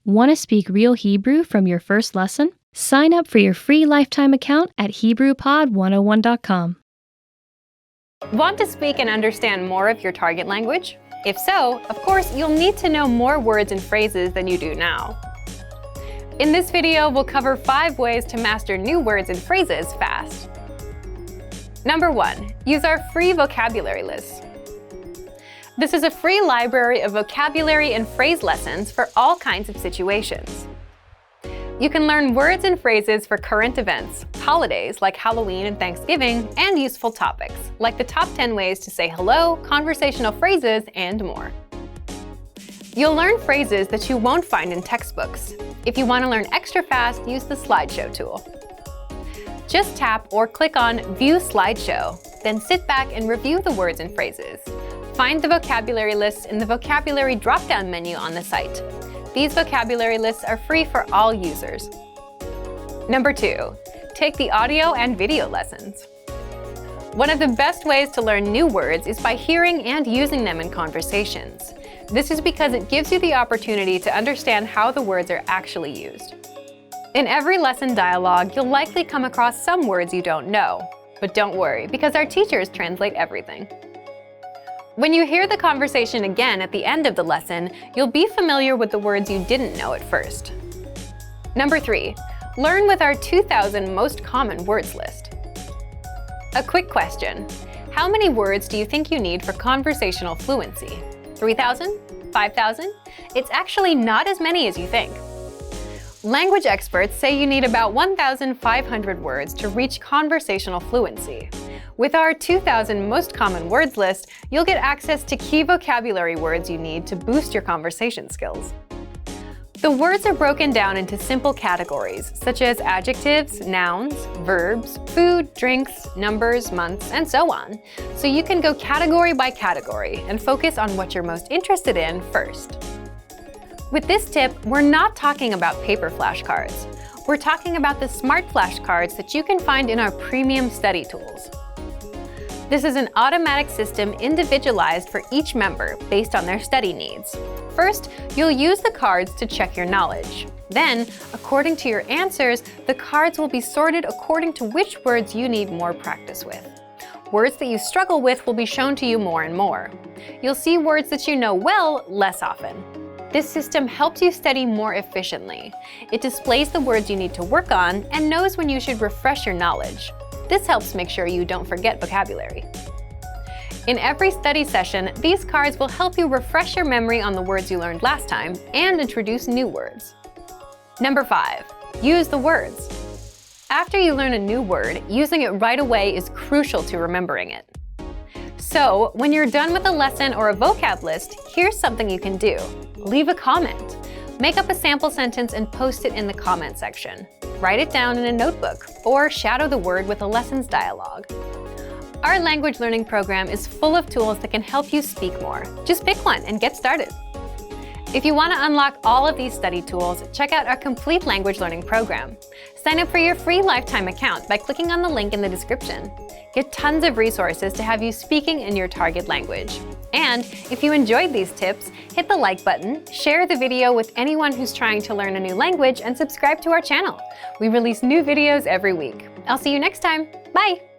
Want to speak real Hebrew from your first lesson? Sign up for your free lifetime account at HebrewPod101.com. Want to speak and understand more of your target language? If so, of course, you'll need to know more words and phrases than you do now. In this video, we'll cover 5 ways to master new words and phrases fast. Number 1. Use our free vocabulary list. This is a free library of vocabulary and phrase lessons for all kinds of situations. You can learn words and phrases for current events, holidays like Halloween and Thanksgiving, and useful topics, like the top 10 ways to say hello, conversational phrases, and more. You'll learn phrases that you won't find in textbooks. If you want to learn extra fast, use the slideshow tool. Just tap or click on View Slideshow, then sit back and review the words and phrases. Find the vocabulary lists in the vocabulary drop-down menu on the site. These vocabulary lists are free for all users. Number 2. Take the audio and video lessons. One of the best ways to learn new words is by hearing and using them in conversations. This is because it gives you the opportunity to understand how the words are actually used. In every lesson dialogue, you'll likely come across some words you don't know. But don't worry, because our teachers translate everything. When you hear the conversation again at the end of the lesson, you'll be familiar with the words you didn't know at first. Number 3. Learn with our 2,000 most common words list. A quick question. How many words do you think you need for conversational fluency? 3,000? 5,000? It's actually not as many as you think. Language experts say you need about 1,500 words to reach conversational fluency. With our 2,000 most common words list, you'll get access to key vocabulary words you need to boost your conversation skills. The words are broken down into simple categories, such as adjectives, nouns, verbs, food, drinks, numbers, months, and so on. So you can go category by category and focus on what you're most interested in first. With this tip, we're not talking about paper flashcards. We're talking about the smart flashcards that you can find in our premium study tools. This is an automatic system individualized for each member based on their study needs. First, you'll use the cards to check your knowledge. Then, according to your answers, the cards will be sorted according to which words you need more practice with. Words that you struggle with will be shown to you more and more. You'll see words that you know well less often. This system helps you study more efficiently. It displays the words you need to work on and knows when you should refresh your knowledge. This helps make sure you don't forget vocabulary. In every study session, these cards will help you refresh your memory on the words you learned last time and introduce new words. Number 5. Use the words. After you learn a new word, using it right away is crucial to remembering it. So, when you're done with a lesson or a vocab list, here's something you can do. Leave a comment. Make up a sample sentence and post it in the comment section. Write it down in a notebook, or shadow the word with a lessons dialogue. Our language learning program is full of tools that can help you speak more. Just pick one and get started. If you want to unlock all of these study tools, check out our complete language learning program. Sign up for your free lifetime account by clicking on the link in the description. Get tons of resources to have you speaking in your target language. And if you enjoyed these tips, hit the like button, share the video with anyone who's trying to learn a new language, and subscribe to our channel. We release new videos every week. I'll see you next time. Bye!